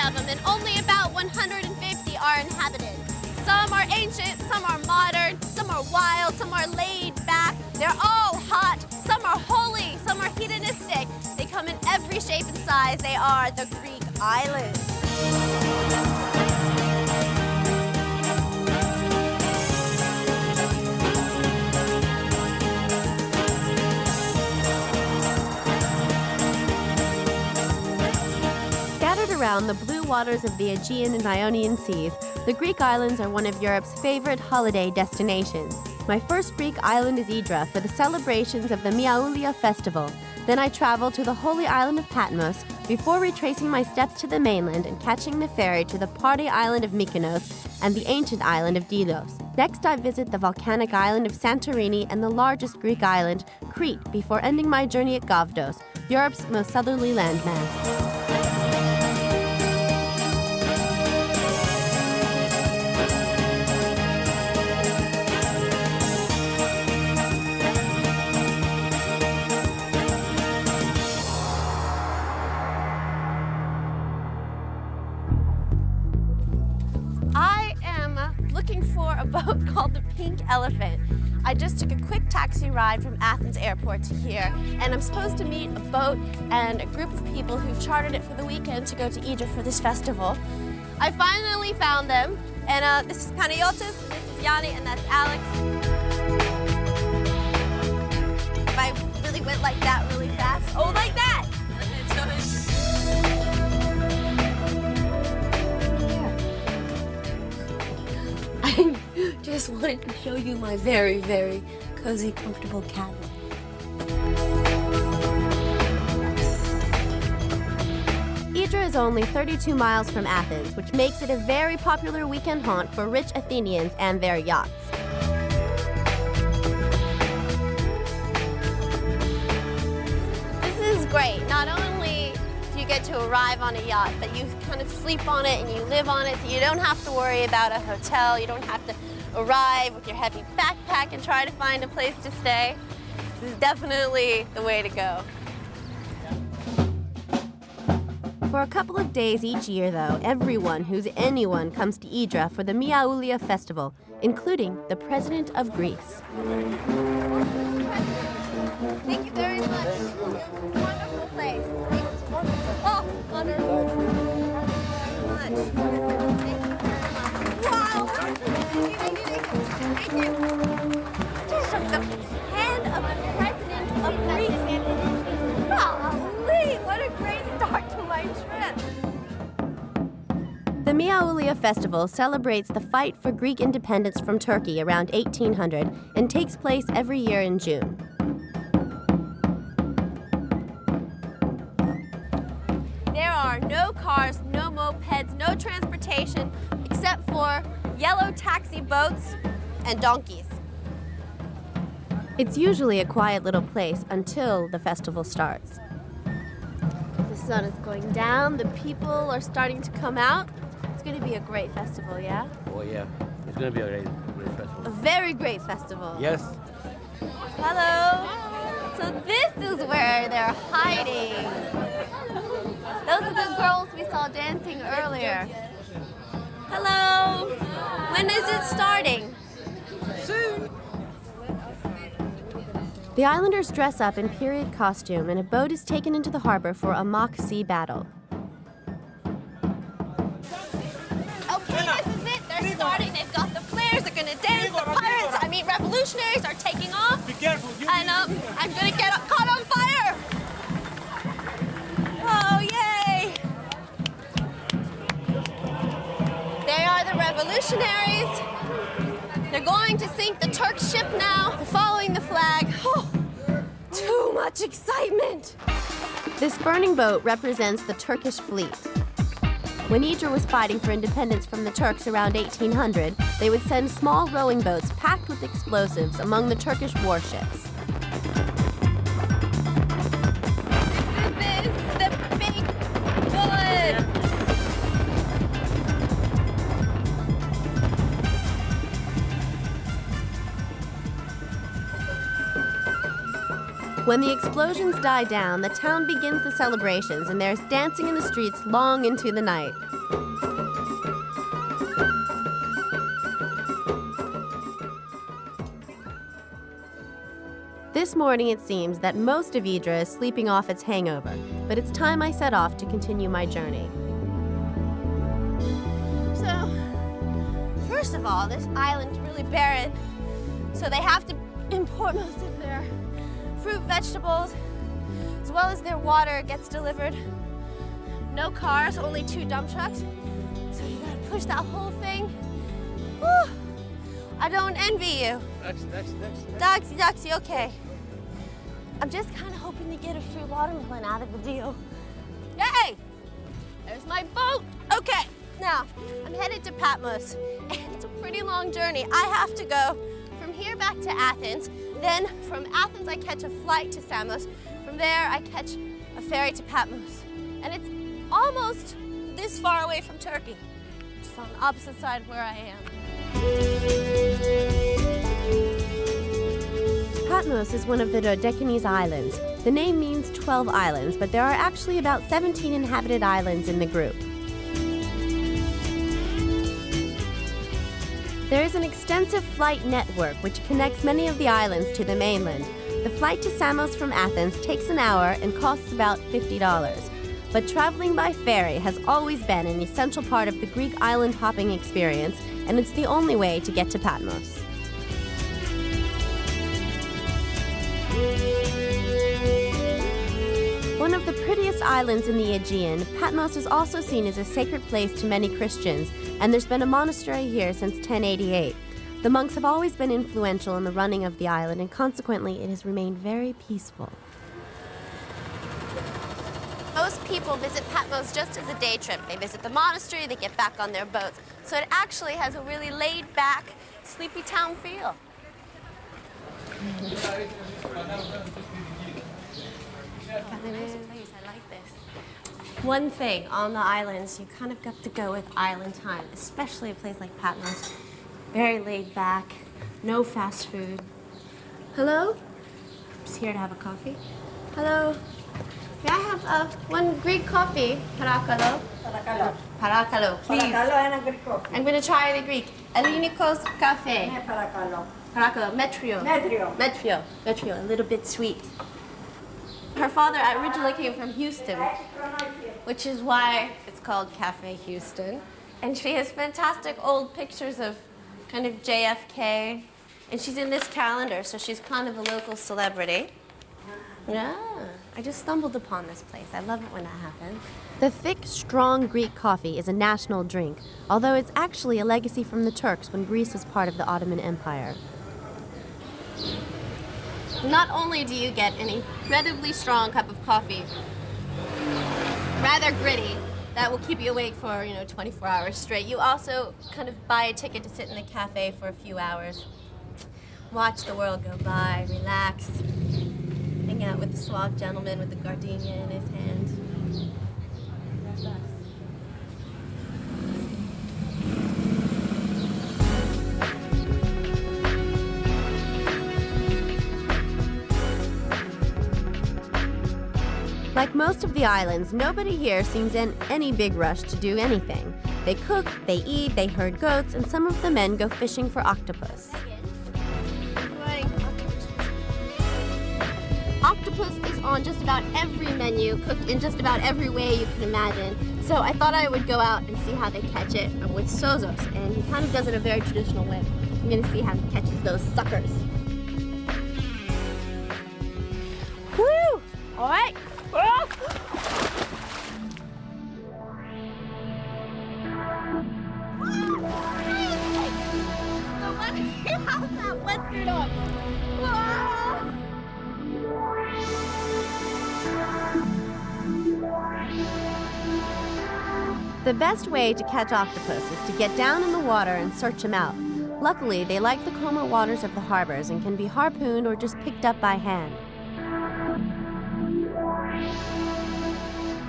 of them, and only about 150 are inhabited. Some are ancient, some are modern, some are wild, some are laid back. They're all hot, some are holy, some are hedonistic. They come in every shape and size. They are the Greek islands. Around the blue waters of the Aegean and Ionian Seas, the Greek islands are one of Europe's favorite holiday destinations. My first Greek island is Hydra for the celebrations of the Miaoulia festival. Then I travel to the holy island of Patmos before retracing my steps to the mainland and catching the ferry to the party island of Mykonos and the ancient island of Delos. Next, I visit the volcanic island of Santorini and the largest Greek island, Crete, before ending my journey at Gavdos, Europe's most southerly landmass. A boat called the Pink Elephant. I just took a quick taxi ride from Athens airport to here, and I'm supposed to meet a boat and a group of people who've chartered it for the weekend to go to Hydra for this festival. I finally found them, and this is Panayotis, this is Yanni, and that's Alex. If I really went like that really fast, oh, like that! I just wanted to show you my very, very cozy, comfortable cabin. Hydra is only 32 miles from Athens, which makes it a very popular weekend haunt for rich Athenians and their yachts. This is great. Not only do you get to arrive on a yacht, but you kind of sleep on it and you live on it, so you don't have to worry about a hotel. You don't have to arrive with your heavy backpack and try to find a place to stay. This is definitely the way to go. For a couple of days each year, though, everyone who's anyone comes to Hydra for the Miaoulia festival, including the President of Greece. Thank you very much. Wonderful place. Oh, wonderful. Thank you very much. Wow. Thank you. Just shook the hand of the President of Greece. Golly, what a great start to my trip. The Miaoulia Festival celebrates the fight for Greek independence from Turkey around 1800 and takes place every year in June. There are no cars, no mopeds, no transportation, except for yellow taxi boats and donkeys. It's usually a quiet little place until the festival starts. The sun is going down, the people are starting to come out. It's going to be a great festival, yeah? Oh, yeah. It's going to be a great festival. A very great festival. Yes. Hello. So this is where they're hiding. Those are the girls we saw dancing earlier. Hello. When is it starting? Soon. The islanders dress up in period costume and a boat is taken into the harbor for a mock sea battle. Okay, this is it. They're starting. They've got the flares. They're going to dance. The revolutionaries are taking off. Be careful. And I'm going to get caught on fire. Oh, yay. They are the revolutionaries. They're going to sink the Turk ship now. They're following the flag. Oh, too much excitement. This burning boat represents the Turkish fleet. When Idra was fighting for independence from the Turks around 1800, they would send small rowing boats packed with explosives among the Turkish warships. This is the big bullet. When the explosions die down, the town begins the celebrations, and there's dancing in the streets long into the night. This morning it seems that most of Idra is sleeping off its hangover, but it's time I set off to continue my journey. So, first of all, this island's really barren, so they have to import most of their fruit, vegetables, as well as their water gets delivered. No cars, only 2 dump trucks. So you gotta push that whole thing. Whew. I don't envy you. Doxy, okay. I'm just kind of hoping to get a free watermelon out of the deal. Hey, there's my boat. Okay, now I'm headed to Patmos, and it's a pretty long journey. I have to go from here back to Athens. Then from Athens, I catch a flight to Samos. From there, I catch a ferry to Patmos. And it's almost this far away from Turkey, just on the opposite side of where I am. Patmos is one of the Dodecanese Islands. The name means 12 islands, but there are actually about 17 inhabited islands in the group. There is an extensive flight network which connects many of the islands to the mainland. The flight to Samos from Athens takes an hour and costs about $50. But traveling by ferry has always been an essential part of the Greek island hopping experience, and it's the only way to get to Patmos. One of the prettiest islands in the Aegean, Patmos is also seen as a sacred place to many Christians, and there's been a monastery here since 1088. The monks have always been influential in the running of the island, and consequently, it has remained very peaceful. Most people visit Patmos just as a day trip. They visit the monastery, they get back on their boats. So it actually has a really laid-back, sleepy town feel. This place, I like this. One thing on the islands, you kind of got to go with island time, especially a place like Patmos. Very laid back, no fast food. Hello? Just here to have a coffee. Hello? May I have one Greek coffee? Parakalo. Parakalo, please. Παρακαλώ ένα Greek coffee. I'm going to try the Greek. Ellinikos cafe. Ναι, παρακαλώ. Parakalo, metrio. Μέτριο. Metrio. Metrio, a little bit sweet. Her father originally came from Houston, which is why it's called Cafe Houston. And she has fantastic old pictures of kind of JFK. And she's in this calendar, so she's kind of a local celebrity. Yeah, I just stumbled upon this place. I love it when that happens. The thick, strong Greek coffee is a national drink, although it's actually a legacy from the Turks when Greece was part of the Ottoman Empire. Not only do you get an incredibly strong cup of coffee, rather gritty, that will keep you awake for, 24 hours straight, you also kind of buy a ticket to sit in the cafe for a few hours, watch the world go by, relax, hang out with the suave gentleman with the gardenia in his hand. That's us. Like most of the islands, nobody here seems in any big rush to do anything. They cook, they eat, they herd goats, and some of the men go fishing for octopus. Octopus is on just about every menu, cooked in just about every way you can imagine. So I thought I would go out and see how they catch it with Sozos, and he kind of does it a very traditional way. I'm gonna see how he catches those suckers. Woo! All right. The best way to catch octopus is to get down in the water and search them out. Luckily, they like the calmer waters of the harbors and can be harpooned or just picked up by hand.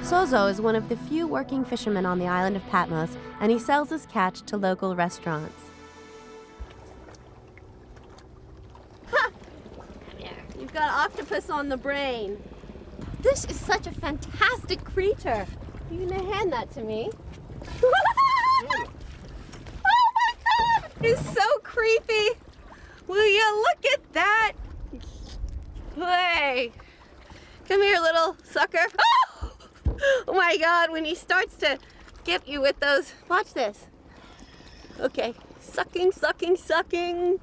Sozo is one of the few working fishermen on the island of Patmos, and he sells his catch to local restaurants. Ha! You've got octopus on the brain. This is such a fantastic creature. You gonna hand that to me? Oh my God! It's so creepy. Will you look at that? Hey, come here, little sucker. Oh my God, when he starts to get you with those, watch this. Okay, sucking, sucking, sucking.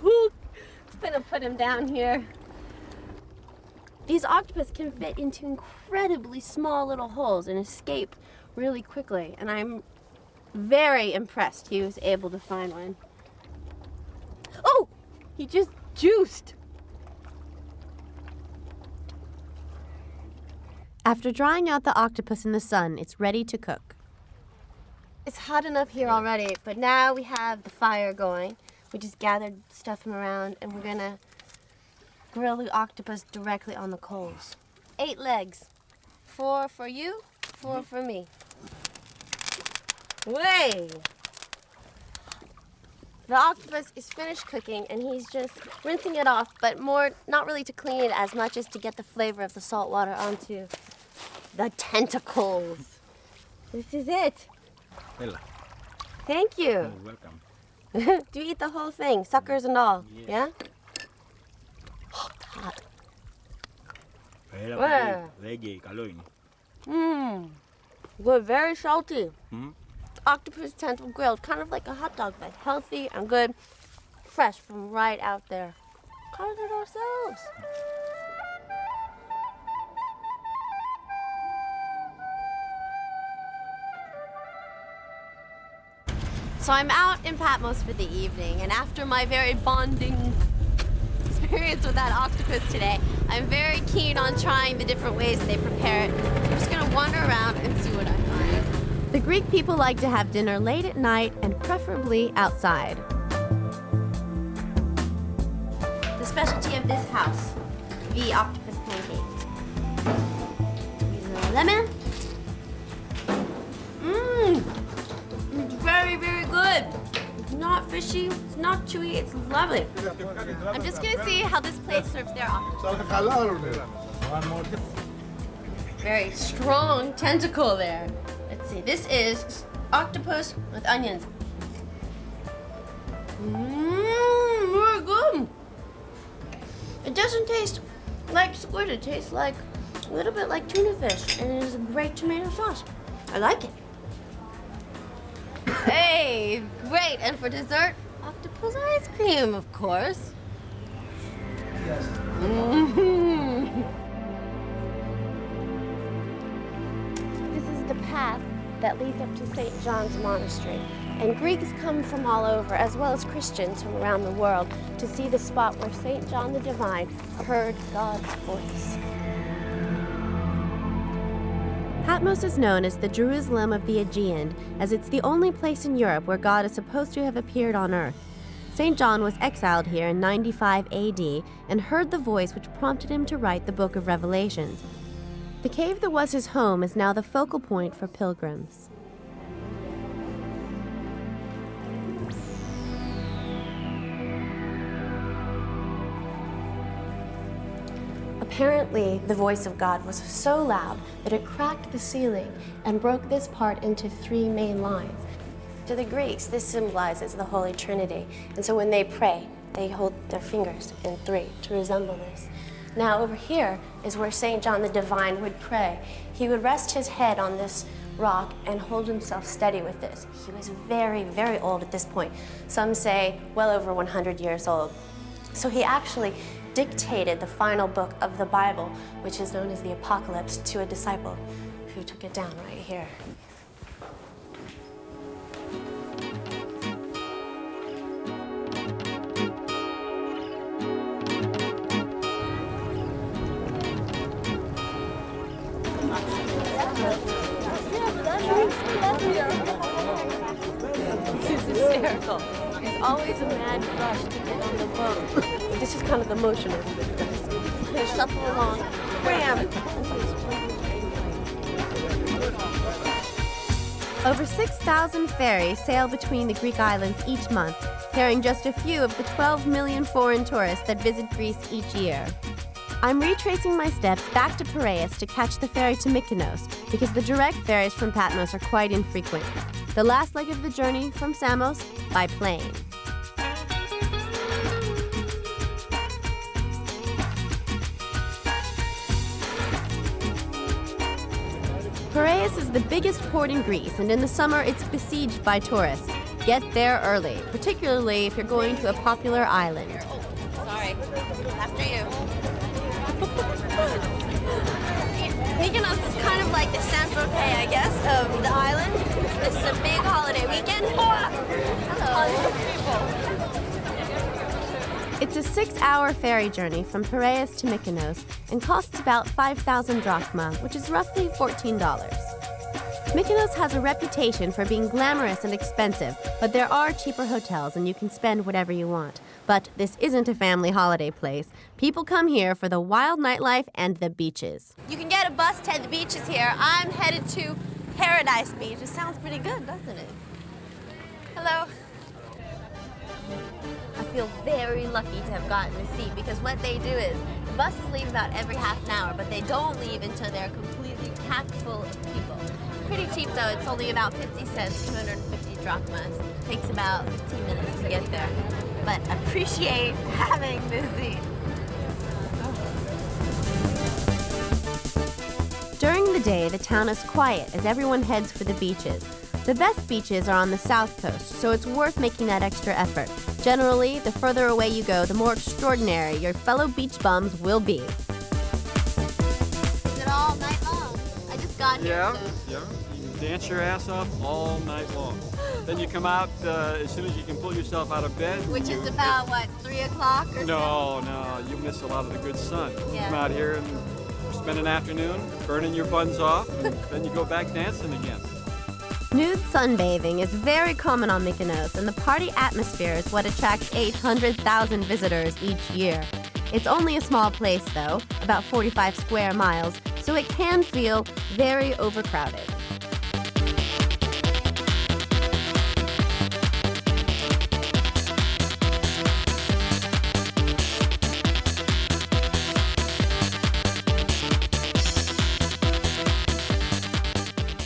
Ooh, gonna put him down here. These octopus can fit into incredibly small little holes and escape really quickly, and I'm very impressed he was able to find one. Oh, he just juiced. After drying out the octopus in the sun, it's ready to cook. It's hot enough here already, but now we have the fire going. We just gathered stuff from around, and we're gonna grill the octopus directly on the coals. 8 legs. 4 for you, 4 for me. Way! The octopus is finished cooking, and he's just rinsing it off, but more, not really to clean it as much as to get the flavor of the salt water onto the tentacles. This is it. Bella. Thank you. You're welcome. Do you eat the whole thing, suckers and all? Yes. Yeah? Oh, it's hot. Bella, Wow. veggie, kaloin. Mmm. Good, very salty. Hmm? Octopus tentacle grilled, kind of like a hot dog, but healthy and good. Fresh from right out there. Caught it ourselves. So I'm out in Patmos for the evening, and after my very bonding experience with that octopus today, I'm very keen on trying the different ways they prepare it. So I'm just gonna wander around and see what I find. The Greek people like to have dinner late at night and preferably outside. The specialty of this house, the octopus pancakes. Use a little lemon. Mmm! It's very, very good. It's not fishy, it's not chewy, it's lovely. I'm just gonna see how this place serves their octopus. Very strong tentacle there. Let's see, this is octopus with onions. Mmm, very good. It doesn't taste like squid, it tastes like a little bit like tuna fish, and it is a great tomato sauce. I like it. Hey, great. And for dessert, octopus ice cream, of course. Mm-hmm. This is the path that leads up to St. John's Monastery. And Greeks come from all over, as well as Christians from around the world, to see the spot where St. John the Divine heard God's voice. Patmos is known as the Jerusalem of the Aegean, as it's the only place in Europe where God is supposed to have appeared on earth. St. John was exiled here in 95 AD and heard the voice which prompted him to write the book of Revelations. The cave that was his home is now the focal point for pilgrims. Apparently, the voice of God was so loud that it cracked the ceiling and broke this part into 3 main lines. To the Greeks, this symbolizes the Holy Trinity, and so when they pray, they hold their fingers in 3 to resemble this. Now, over here is where St. John the Divine would pray. He would rest his head on this rock and hold himself steady with this. He was very, very old at this point. Some say well over 100 years old. So he actually dictated the final book of the Bible, which is known as the Apocalypse, to a disciple who took it down right here. It's hysterical. It's always a mad rush to get on the boat. This is kind of the motion of it. Just shuffle along. Wham! Over 6,000 ferries sail between the Greek islands each month, carrying just a few of the 12 million foreign tourists that visit Greece each year. I'm retracing my steps back to Piraeus to catch the ferry to Mykonos because the direct ferries from Patmos are quite infrequent. The last leg of the journey from Samos by plane. Piraeus is the biggest port in Greece, and in the summer it's besieged by tourists. Get there early, particularly if you're going to a popular island. Sorry. After you. Mykonos is kind of like the Saint-Tropez, I guess, of the island. This is a big holiday weekend. Hello. It's a 6-hour ferry journey from Piraeus to Mykonos and costs about 5,000 drachma, which is roughly $14. Mykonos has a reputation for being glamorous and expensive, but there are cheaper hotels and you can spend whatever you want. But this isn't a family holiday place. People come here for the wild nightlife and the beaches. You can get a bus to the beaches here. I'm headed to Paradise Beach. It sounds pretty good, doesn't it? Hello. I feel very lucky to have gotten a seat because what they do is the buses leave about every half an hour, but they don't leave until they're completely packed full of people. Pretty cheap though. It's only about 50 cents, 250 drachmas. Takes about 15 minutes to get there. But appreciate having this seat. During the day, the town is quiet as everyone heads for the beaches. The best beaches are on the south coast, so it's worth making that extra effort. Generally, the further away you go, the more extraordinary your fellow beach bums will be. Is it all night long? I just got here. Yeah, So. yeah. You can dance your ass off all night long. Then you come out as soon as you can pull yourself out of bed. Which is about, what, 3 o'clock or No, you miss a lot of the good sun. Yeah. Come out here and spend an afternoon burning your buns off, and then you go back dancing again. Nude sunbathing is very common on Mykonos, and the party atmosphere is what attracts 800,000 visitors each year. It's only a small place, though, about 45 square miles, so it can feel very overcrowded.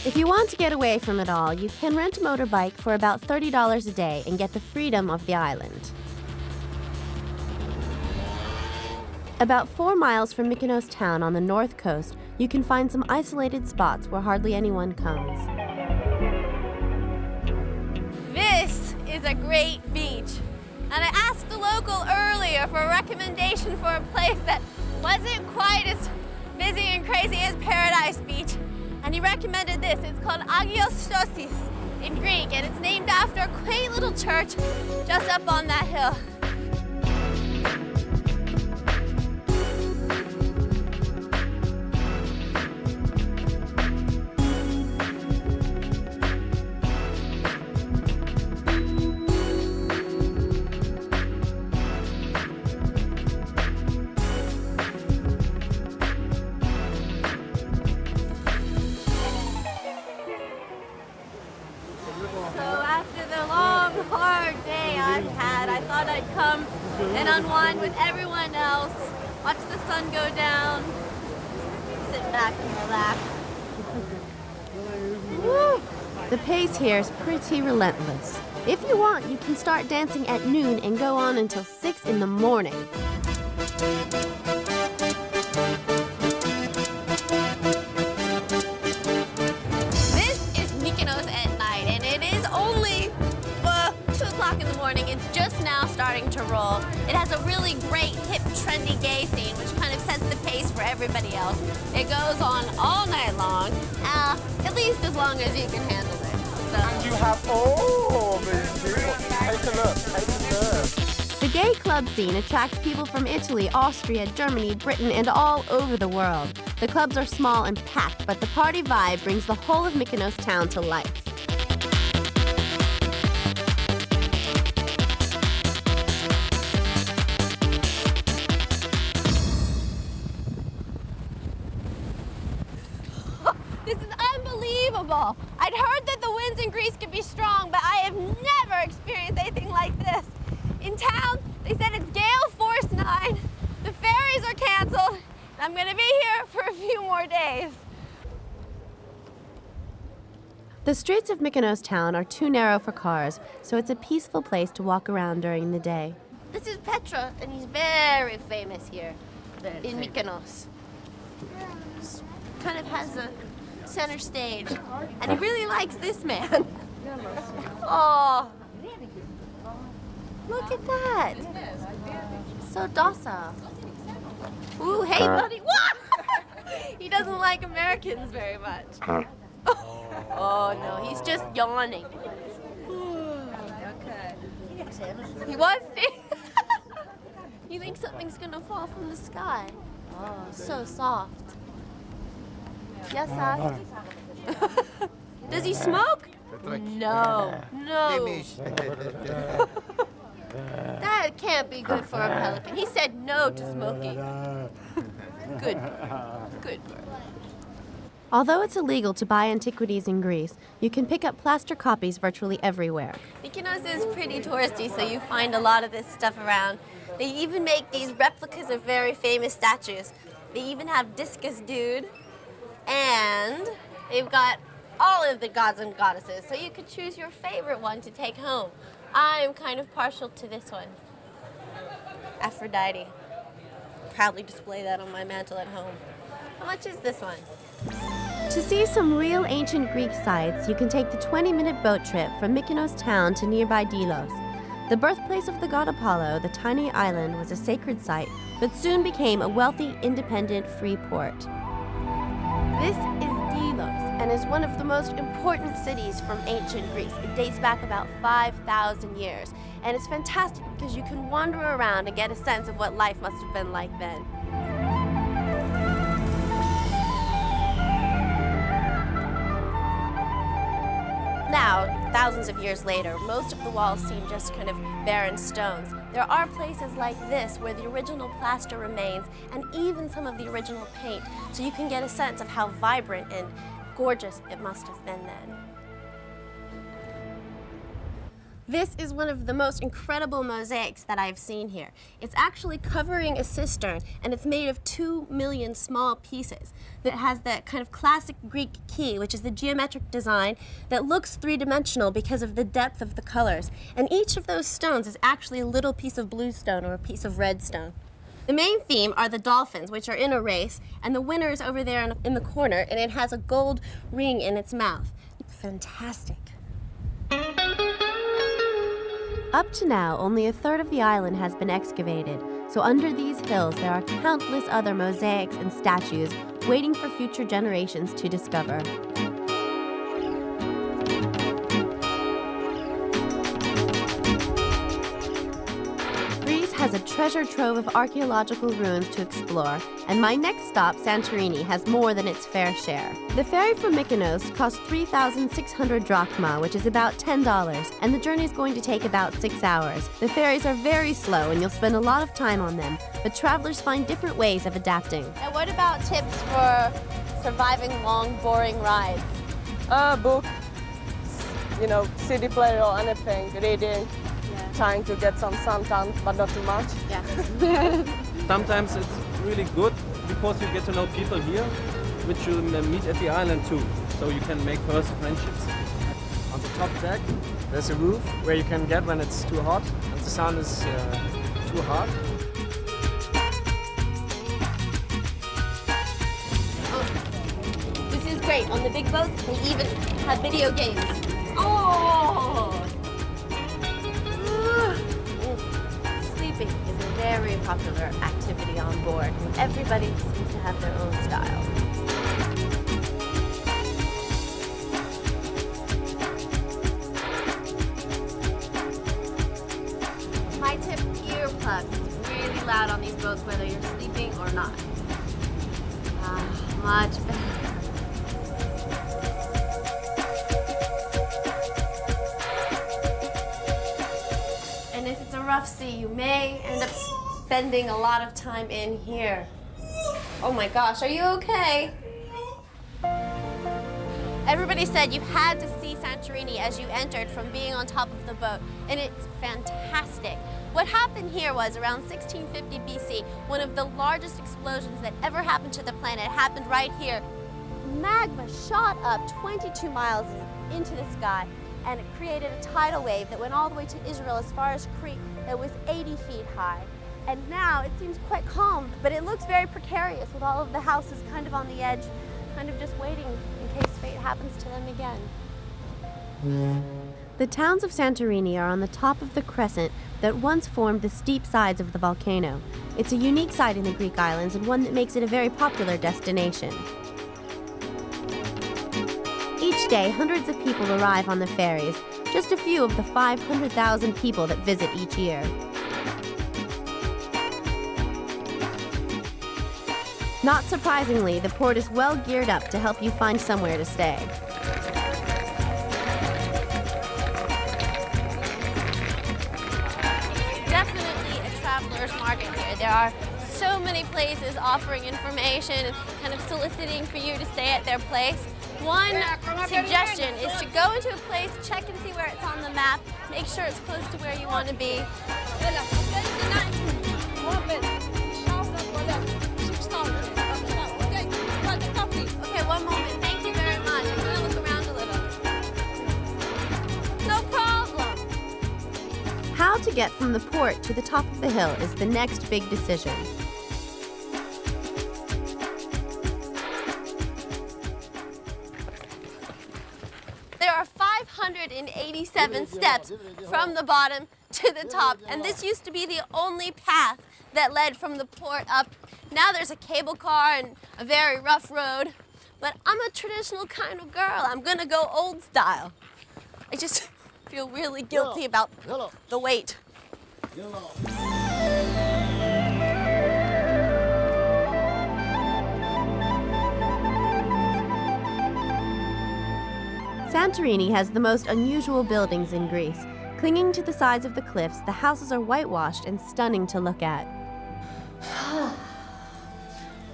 If you want to get away from it all, you can rent a motorbike for about $30 a day and get the freedom of the island. About 4 miles from Mykonos town on the north coast, you can find some isolated spots where hardly anyone comes. This is a great beach. And I asked the local earlier for a recommendation for a place that wasn't quite as busy and crazy as Paradise Beach. And he recommended this. It's called Agios Stosis in Greek, and it's named after a quaint little church just up on that hill. Hard day I've had. I thought I'd come and unwind with everyone else, watch the sun go down, sit back and relax. Woo! The pace here is pretty relentless. If you want, you can start dancing at noon and go on until 6 in the morning. This is Mykonos at night, and it is only 2 o'clock in the morning. It's just now starting to roll. It has a really great, hip, trendy gay scene, which kind of sets the pace for everybody else. It goes on all night long, at least as long as you can handle it. So. You have, take a look. The gay club scene attracts people from Italy, Austria, Germany, Britain, and all over the world. The clubs are small and packed, but the party vibe brings the whole of Mykonos town to life. unbelievable. I'd heard that the winds in Greece could be strong, but I have never experienced anything like this. In town, they said it's gale force 9. The ferries are canceled. And I'm gonna be here for a few more days. The streets of Mykonos town are too narrow for cars, so it's a peaceful place to walk around during the day. This is Petra, and he's very famous here in Mykonos. Kind of has a center stage, and he really likes this man. Oh, look at that! So docile. Ooh, hey, buddy! What? He doesn't like Americans very much. Oh no, he's just yawning. He wants to. You think something's gonna fall from the sky? Oh, so soft. Yes, Does he smoke? No, no. That can't be good for a pelican. He said no to smoking. Good. Good bird. Although it's illegal to buy antiquities in Greece, you can pick up plaster copies virtually everywhere. Mykonos is pretty touristy, so you find a lot of this stuff around. They even make these replicas of very famous statues. They even have Discus Dude, and they've got all of the gods and goddesses, so you could choose your favorite one to take home. I'm kind of partial to this one, Aphrodite. Proudly display that on my mantle at home. How much is this one? To see some real ancient Greek sites, you can take the 20-minute boat trip from Mykonos town to nearby Delos. The birthplace of the god Apollo, the tiny island was a sacred site, but soon became a wealthy, independent, free port. This is Delos, and is one of the most important cities from ancient Greece. It dates back about 5,000 years, and it's fantastic because you can wander around and get a sense of what life must have been like then. Now, thousands of years later, most of the walls seem just kind of barren stones. There are places like this where the original plaster remains and even some of the original paint, so you can get a sense of how vibrant and gorgeous it must have been then. This is one of the most incredible mosaics that I've seen here. It's actually covering a cistern, and it's made of 2 million small pieces that has that kind of classic Greek key, which is the geometric design that looks three-dimensional because of the depth of the colors. And each of those stones is actually a little piece of blue stone or a piece of red stone. The main theme are the dolphins, which are in a race, and the winner is over there in the corner, and it has a gold ring in its mouth. Fantastic. Up to now, only a third of the island has been excavated, so under these hills there are countless other mosaics and statues waiting for future generations to discover. Greece has a treasure trove of archaeological ruins to explore, and my next stop, Santorini, has more than its fair share. The ferry from Mykonos costs 3,600 drachma, which is about $10, and the journey is going to take about 6 hours. The ferries are very slow, and you'll spend a lot of time on them, but travelers find different ways of adapting. And what about tips for surviving long, boring rides? Book, CD player or anything, reading, trying to get some suntan, but not too much. Yeah. Sometimes it's really good because you get to know people here, which you meet at the island too, so you can make first friendships. On the top deck, there's a roof where you can get when it's too hot and the sun is too hot. Oh, this is great. On the big boats, they even have video games. Oh! Sleeping is a very popular activity on board, and everybody seems to have their own style. My tip, earplugs. It's really loud on these boats whether you're sleeping or not. Much better. And if it's a rough sea, you may end up spending a lot of time in here. Oh my gosh, are you okay? Everybody said you had to see Santorini as you entered from being on top of the boat, and it's fantastic. What happened here was around 1650 BC, one of the largest explosions that ever happened to the planet happened right here. Magma shot up 22 miles into the sky, and it created a tidal wave that went all the way to Israel as far as Crete. It was 80 feet high. And now it seems quite calm, but it looks very precarious with all of the houses kind of on the edge, kind of just waiting in case fate happens to them again. The towns of Santorini are on the top of the crescent that once formed the steep sides of the volcano. It's a unique site in the Greek islands and one that makes it a very popular destination. Each day, hundreds of people arrive on the ferries, just a few of the 500,000 people that visit each year. Not surprisingly, the port is well geared up to help you find somewhere to stay. Definitely a traveler's market here. There are so many places offering information and kind of soliciting for you to stay at their place. One suggestion is to go into a place, check and see where it's on the map, make sure it's close to where you want to be. Okay, one moment. Thank you very much. I'm going to look around a little. No problem. How to get from the port to the top of the hill is the next big decision. There are 587 steps from the bottom to the top, and this used to be the only path that led from the port up. Now there's a cable car and a very rough road, but I'm a traditional kind of girl. I'm gonna go old style. I just feel really guilty about the weight. Santorini has the most unusual buildings in Greece. Clinging to the sides of the cliffs, the houses are whitewashed and stunning to look at.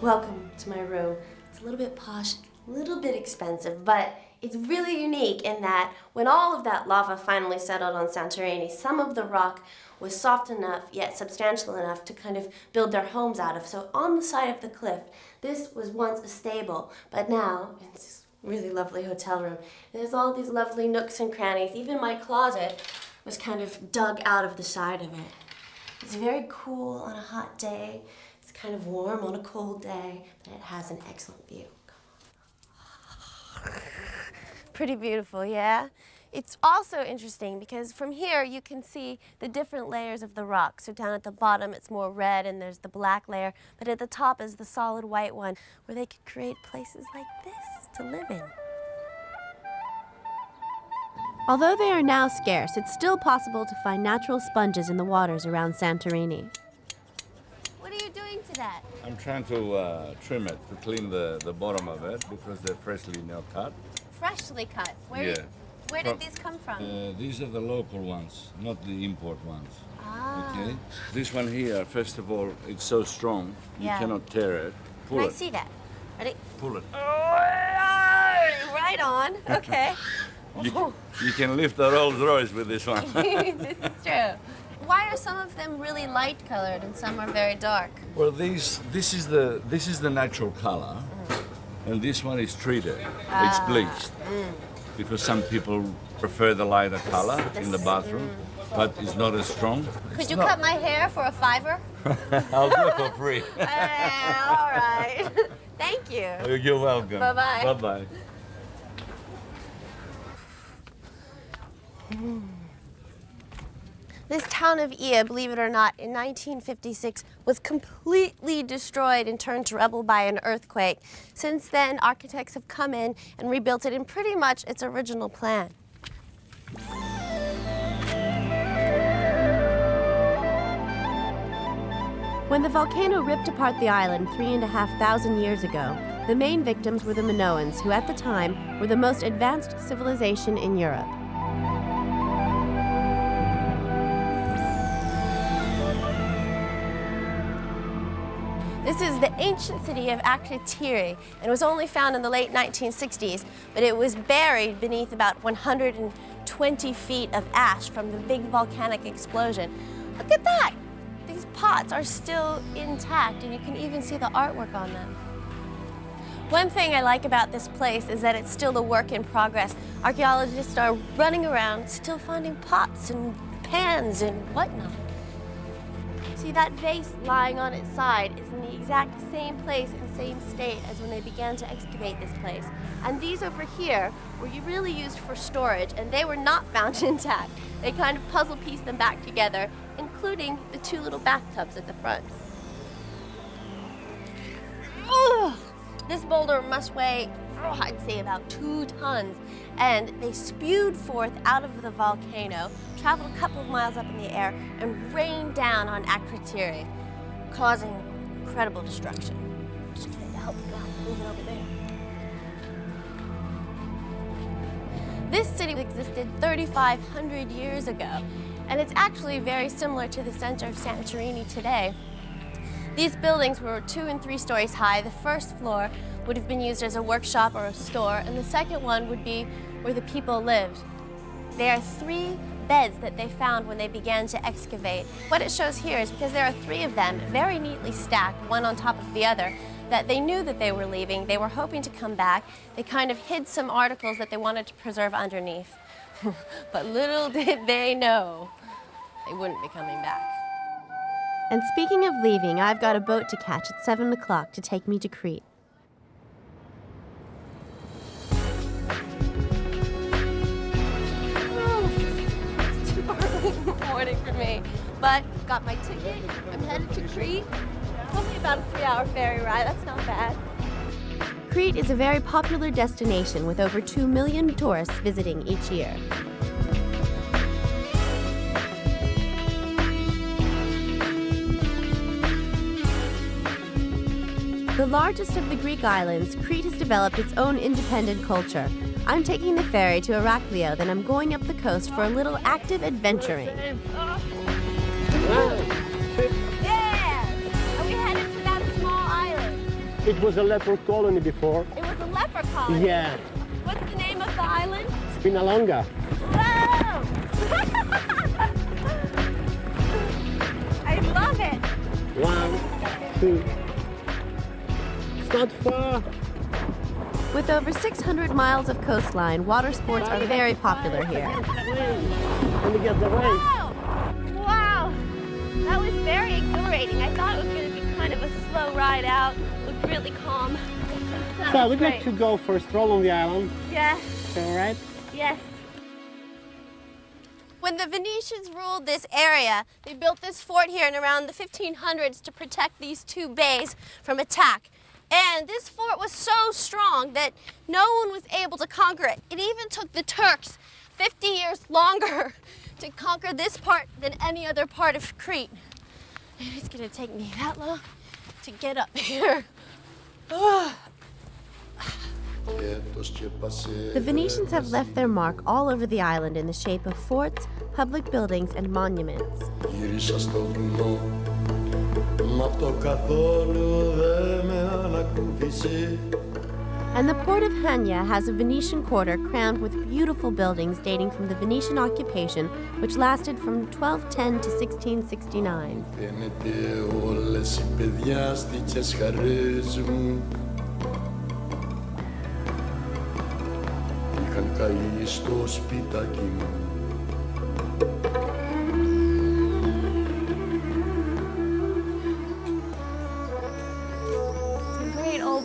Welcome to my room. It's a little bit posh, a little bit expensive, but it's really unique in that when all of that lava finally settled on Santorini, some of the rock was soft enough yet substantial enough to kind of build their homes out of. So on the side of the cliff, this was once a stable, but now it's a really lovely hotel room. There's all these lovely nooks and crannies. Even my closet was kind of dug out of the side of it. It's very cool on a hot day. It's kind of warm on a cold day, but it has an excellent view. Pretty beautiful, yeah? It's also interesting because from here you can see the different layers of the rock. So down at the bottom it's more red and there's the black layer, but at the top is the solid white one where they could create places like this to live in. Although they are now scarce, it's still possible to find natural sponges in the waters around Santorini. What are you doing to that? I'm trying to trim it, to clean the bottom of it, because they're freshly cut. Freshly cut? Where did these come from? These are the local ones, not the import ones. Ah. Okay? This one here, first of all, it's so strong, you cannot tear it. Pull Can it. I see that? Ready? Pull it. Right on. Okay. You can lift a Rolls Royce with this one. This is true. Why are some of them really light colored and some are very dark? Well, this is the natural color, and this one is treated. It's bleached because some people prefer the lighter color in the bathroom, but it's not as strong. Could you cut my hair for a $5? I'll do it for free. All right. Thank you. You're welcome. Bye-bye. Bye-bye. This town of Ia, believe it or not, in 1956 was completely destroyed and turned to rubble by an earthquake. Since then, architects have come in and rebuilt it in pretty much its original plan. When the volcano ripped apart the island 3,500 years ago, the main victims were the Minoans, who at the time were the most advanced civilization in Europe. This is the ancient city of Akrotiri, and it was only found in the late 1960s, but it was buried beneath about 120 feet of ash from the big volcanic explosion. Look at that! These pots are still intact, and you can even see the artwork on them. One thing I like about this place is that it's still a work in progress. Archaeologists are running around, still finding pots and pans and whatnot. See, that vase lying on its side is in the exact same place and same state as when they began to excavate this place. And these over here were really used for storage, and they were not found intact. They kind of puzzle pieced them back together, including the two little bathtubs at the front. Ugh. This boulder must weigh, I'd say about 2 tons, and they spewed forth out of the volcano, traveled a couple of miles up in the air, and rained down on Akrotiri, causing incredible destruction. Just trying to help them out, moving over there. This city existed 3,500 years ago, and it's actually very similar to the center of Santorini today. These buildings were 2 and 3 stories high. The first floor would have been used as a workshop or a store, and the second one would be where the people lived. There are 3 beds that they found when they began to excavate. What it shows here is because there are 3 of them, very neatly stacked, one on top of the other, that they knew that they were leaving. They were hoping to come back. They kind of hid some articles that they wanted to preserve underneath. But little did they know, they wouldn't be coming back. And speaking of leaving, I've got a boat to catch at 7 o'clock to take me to Crete. Oh, it's too early in the morning for me. But got my ticket. I'm headed to Crete. Only about a 3-hour ferry ride. That's not bad. Crete is a very popular destination with over 2 million tourists visiting each year. The largest of the Greek islands, Crete has developed its own independent culture. I'm taking the ferry to Iraklio, then I'm going up the coast for a little active adventuring. Yeah! Are we headed to that small island? It was a leper colony before. It was a leper colony? Yeah. What's the name of the island? Spinalonga. Whoa! I love it! 1, 2. It's not far. With over 600 miles of coastline, water sports are very popular here. Let me get the waves. Wow! Wow! That was very exhilarating. I thought it was going to be kind of a slow ride out. Looked really calm. So we'd like to go for a stroll on the island. Yeah. All right? Yes. When the Venetians ruled this area, they built this fort here in around the 1500s to protect these 2 bays from attack. And this fort was so strong that no one was able to conquer it. It even took the Turks 50 years longer to conquer this part than any other part of Crete. And it's gonna take me that long to get up here. The Venetians have left their mark all over the island in the shape of forts, public buildings, and monuments. And the port of Hania has a Venetian quarter crammed with beautiful buildings dating from the Venetian occupation, which lasted from 1210 to 1669.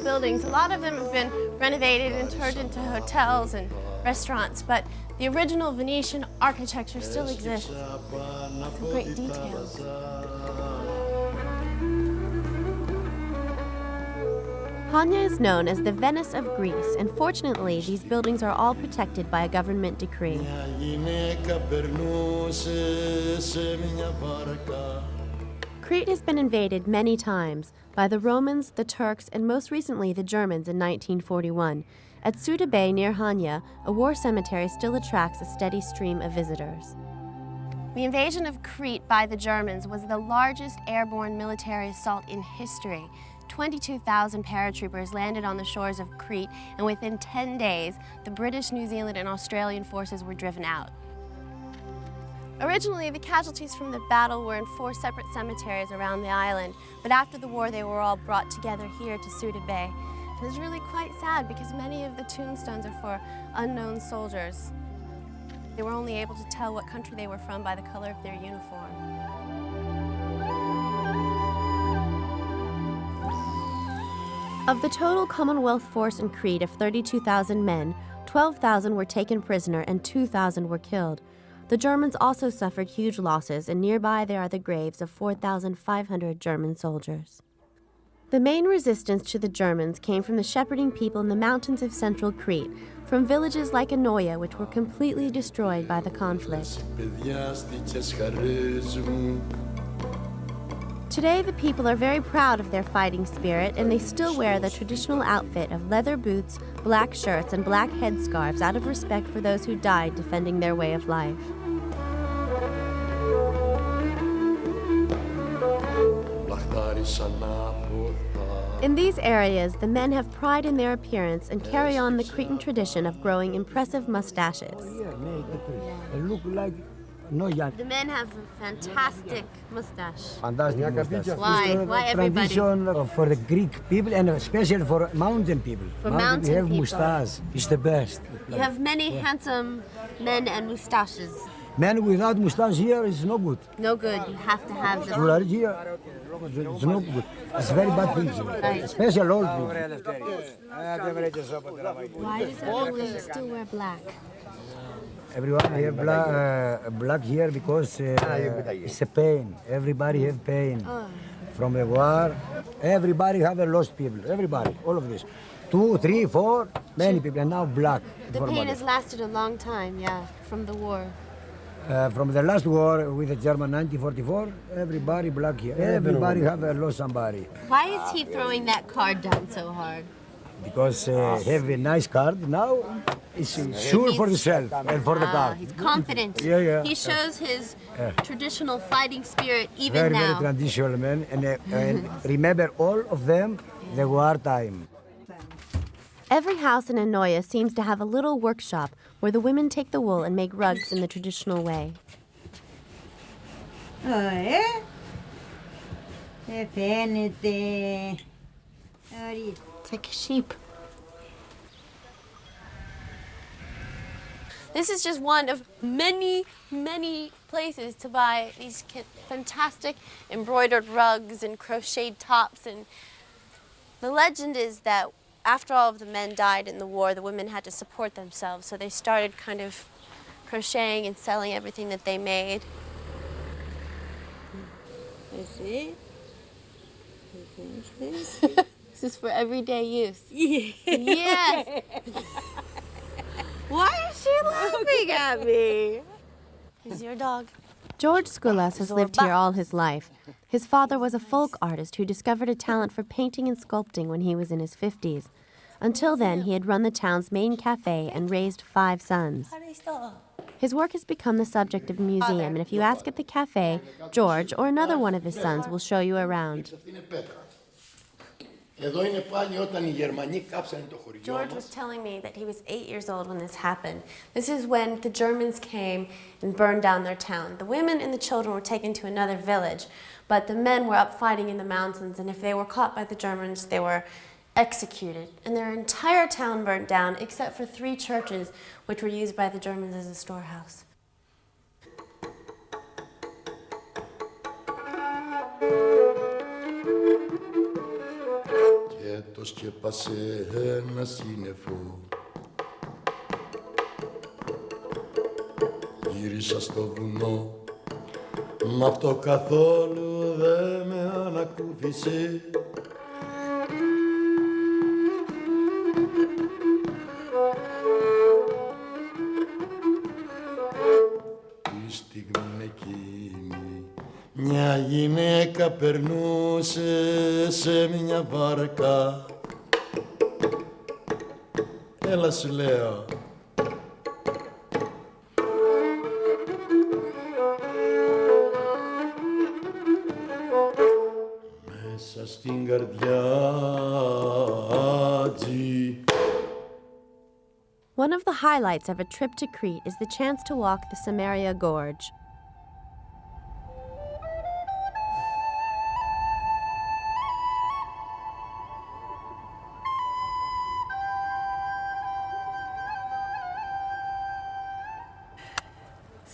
Buildings. A lot of them have been renovated and turned into hotels and restaurants, but the original Venetian architecture still exists. Some great details. Hania is known as the Venice of Greece, and fortunately, these buildings are all protected by a government decree. Crete has been invaded many times by the Romans, the Turks, and most recently the Germans in 1941. At Suda Bay near Hania, a war cemetery still attracts a steady stream of visitors. The invasion of Crete by the Germans was the largest airborne military assault in history. 22,000 paratroopers landed on the shores of Crete, and within 10 days, the British, New Zealand, and Australian forces were driven out. Originally, the casualties from the battle were in 4 separate cemeteries around the island, but after the war, they were all brought together here to Suda Bay. And it's really quite sad because many of the tombstones are for unknown soldiers. They were only able to tell what country they were from by the color of their uniform. Of the total Commonwealth force in Crete of 32,000 men, 12,000 were taken prisoner and 2,000 were killed. The Germans also suffered huge losses, and nearby there are the graves of 4,500 German soldiers. The main resistance to the Germans came from the shepherding people in the mountains of central Crete, from villages like Anoia, which were completely destroyed by the conflict. Today, the people are very proud of their fighting spirit, and they still wear the traditional outfit of leather boots, black shirts, and black headscarves out of respect for those who died defending their way of life. In these areas, the men have pride in their appearance and carry on the Cretan tradition of growing impressive mustaches. The men have a fantastic mustache. Fantastic mustache. Why? Why everybody? Tradition for the Greek people and especially for mountain people. For mountain we have people. mustache. It's the best. You have many handsome men and mustaches. Man without mustache here is no good. No good. You have to have them. Rural here, it's no good. It's very bad thing here. Right. Especially old people. Why does everyone still wear black? Everyone have black here because it's a pain. Everybody have pain from the war. Everybody have a lost people. Everybody, all of this. 2, 3, 4, many people, and now black. The pain has lasted a long time, yeah, from the war. From the last war with the German 1944, everybody black here. Everybody have lost somebody. Why is he throwing that card down so hard? Because have a nice card now, it's sure for himself and for the card. He's confident. Yeah. He shows his traditional fighting spirit even Very, now. very traditional man, and remember all of them the war time. Every house in Anoia seems to have a little workshop where the women take the wool and make rugs in the traditional way. It's like a sheep. This is just one of many, many places to buy these fantastic embroidered rugs and crocheted tops. And the legend is that after all of the men died in the war, the women had to support themselves, so they started kind of crocheting and selling everything that they made. This is for everyday use. Yes! Why is she laughing at me? Who's your dog? George Skoulas has lived here all his life. His father was a folk artist who discovered a talent for painting and sculpting when he was in his 50s. Until then, he had run the town's main cafe and raised 5 sons. His work has become the subject of a museum, and if you ask at the cafe, George or another one of his sons will show you around. George was telling me that he was 8 years old when this happened. This is when the Germans came and burned down their town. The women and the children were taken to another village, but the men were up fighting in the mountains, and if they were caught by the Germans, they were executed. And their entire town burned down, except for 3 churches, which were used by the Germans as a storehouse. Το σκέπασε ένα σύννεφο. Γύρισα στο βουνό, μ' αυτό καθόλου δε με ανακούφισε. Τη στιγμή εκείνη μια γυναίκα περνούσε σε μια βάρκα. Έλα σου λέω. Μέσα στην καρδιά. One of the highlights of a trip to Crete is the chance to walk the Samaria Gorge.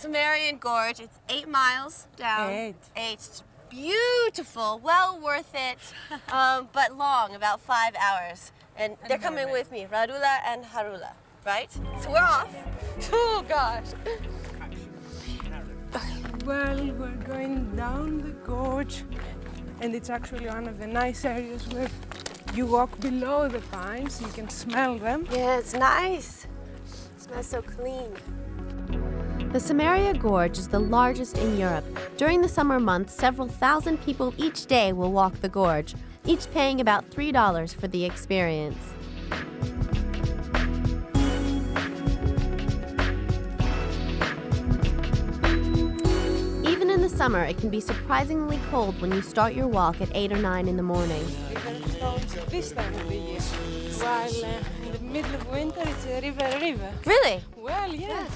Samarian Gorge, it's 8 miles down. 8. It's beautiful, well worth it, but long, about 5 hours. And they're coming with me, Radula and Harula, right? So we're off. Oh gosh. Well, we're going down the gorge, and it's actually one of the nice areas where you walk below the pines, you can smell them. Yeah, it's nice. It smells so clean. The Samaria Gorge is the largest in Europe. During the summer months, several thousand people each day will walk the gorge, each paying about $3 for the experience. Even in the summer, it can be surprisingly cold when you start your walk at 8 or 9 in the morning. River stones this time of the year, while in the middle of winter it's a river. Really? Well, yes.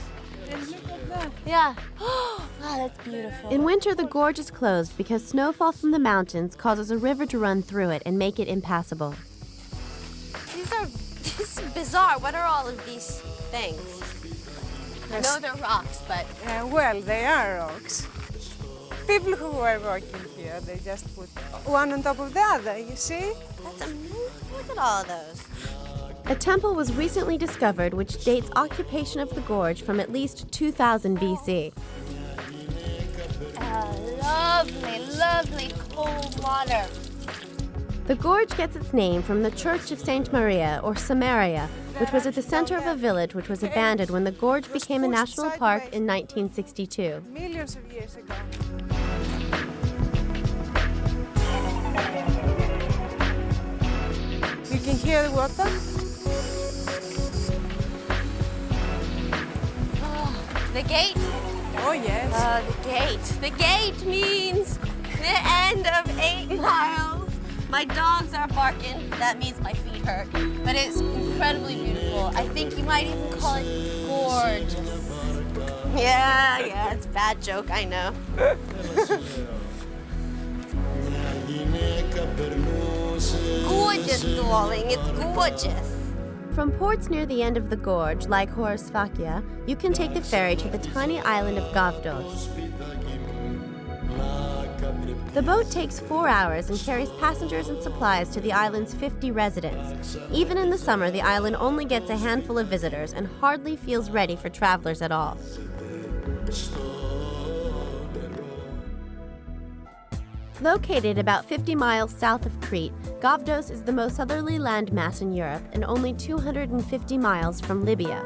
And look at that. Yeah. Oh, that's beautiful. In winter, the gorge is closed because snowfall from the mountains causes a river to run through it and make it impassable. This is bizarre. What are all of these things? I know they're rocks, but... Well, they are rocks. People who were working here, they just put one on top of the other, you see? That's amazing. Look at all of those. A temple was recently discovered which dates occupation of the gorge from at least 2000 BC. Lovely, lovely cold water. The gorge gets its name from the Church of Saint Maria, or Samaria, which was at the center of a village which was abandoned when the gorge became a national park in 1962. Millions of years ago. You can hear the water? The gate? Oh, yes. The gate. The gate means the end of 8 miles. My dogs are barking. That means my feet hurt. But it's incredibly beautiful. I think you might even call it gorgeous. Yeah, it's a bad joke, I know. Gorgeous, darling. It's gorgeous. From ports near the end of the gorge, like Horosvakia, you can take the ferry to the tiny island of Gavdos. The boat takes 4 hours and carries passengers and supplies to the island's 50 residents. Even in the summer, the island only gets a handful of visitors and hardly feels ready for travelers at all. Located about 50 miles south of Crete, Gavdos is the most southerly landmass in Europe and only 250 miles from Libya.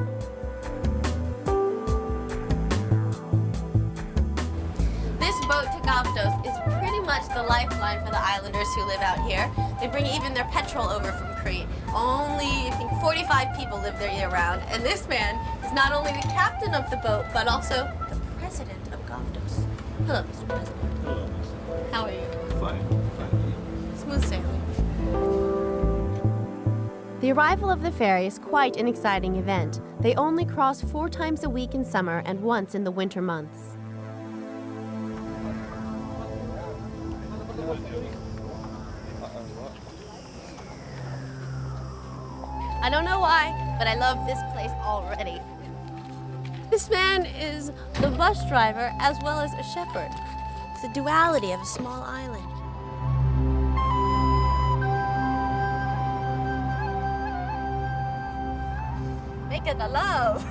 This boat to Gavdos is pretty much the lifeline for the islanders who live out here. They bring even their petrol over from Crete. Only, I think, 45 people live there year-round, and this man is not only the captain of the boat, but also the president of Gavdos. Hello, Mr. President. Hello. How are you? Fine. Smooth sailing. The arrival of the ferry is quite an exciting event. They only cross 4 times a week in summer and once in the winter months. I don't know why, but I love this place already. This man is the bus driver as well as a shepherd. It's the duality of a small island. Making the love.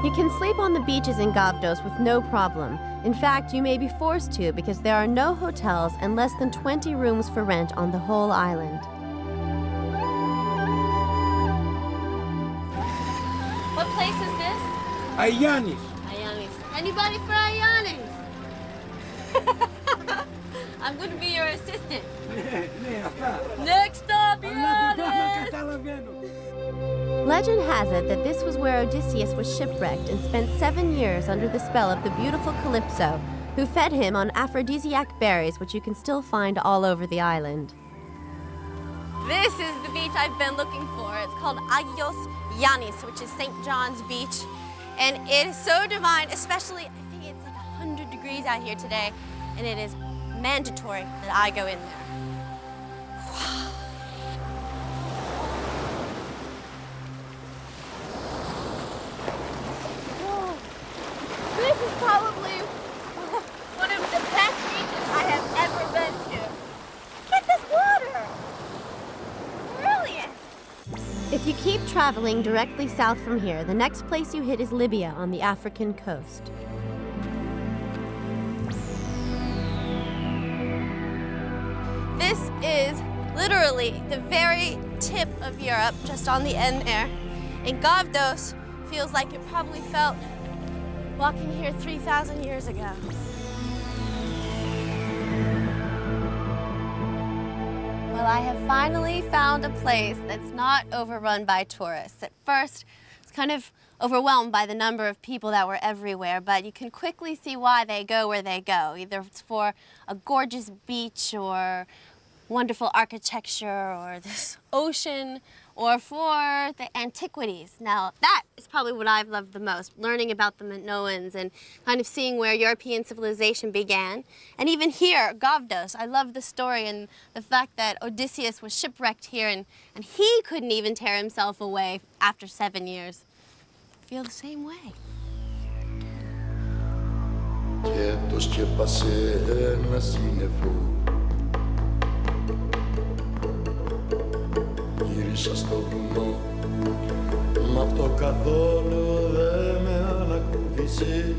You can sleep on the beaches in Gavdos with no problem. In fact, you may be forced to because there are no hotels and less than 20 rooms for rent on the whole island. What place is this? Aianis. Aianis. Anybody for Aianis? I'm going to be your assistant. Next stop, Aianis! Legend has it that this was where Odysseus was shipwrecked and spent 7 years under the spell of the beautiful Calypso, who fed him on aphrodisiac berries, which you can still find all over the island. This is the beach I've been looking for. It's called Agios Yannis, which is St. John's Beach. And it is so divine, especially, I think it's like 100 degrees out here today, and it is mandatory that I go in there. Whoa. This is probably one of the best beaches I have ever been to. Look at this water. Brilliant. If you keep traveling directly south from here, the next place you hit is Libya on the African coast. This is literally the very tip of Europe, just on the end there. And Gavdos feels like it probably felt walking here 3,000 years ago. Well, I have finally found a place that's not overrun by tourists. At first, I was kind of overwhelmed by the number of people that were everywhere, but you can quickly see why they go where they go. Either it's for a gorgeous beach or wonderful architecture or this ocean, or for the antiquities. Now, that is probably what I've loved the most, learning about the Minoans and kind of seeing where European civilization began. And even here, Gavdos, I love the story and the fact that Odysseus was shipwrecked here and he couldn't even tear himself away after 7 years. I feel the same way. Και το σκέπασε ένα σύννεφο. Γύρισα στο βουνό, μ' αυτό καθόλου δεν με ανακούφισε.